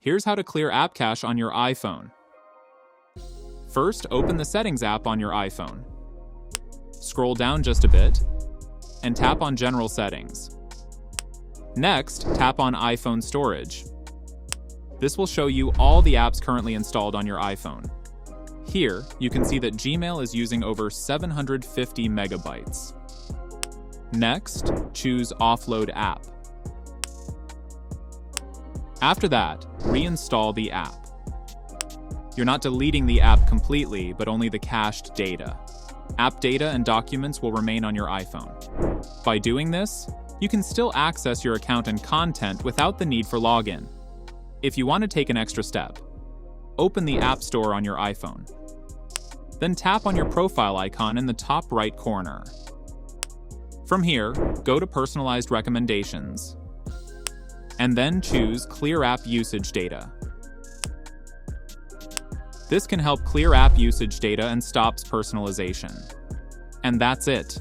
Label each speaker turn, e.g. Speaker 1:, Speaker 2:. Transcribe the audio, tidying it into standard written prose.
Speaker 1: Here's how to clear app cache on your iPhone. First, open the Settings app on your iPhone. Scroll down just a bit, and tap on General Settings. Next, tap on iPhone Storage. This will show you all the apps currently installed on your iPhone. Here, you can see that Gmail is using over 750 megabytes. Next, choose Offload App. After that, reinstall the app. You're not deleting the app completely, but only the cached data. App data and documents will remain on your iPhone. By doing this, you can still access your account and content without the need for login. If you want to take an extra step, open the App Store on your iPhone. Then tap on your profile icon in the top right corner. From here, go to Personalized Recommendations, and then choose Clear App Usage Data. This can help clear app usage data and stops personalization. And that's it.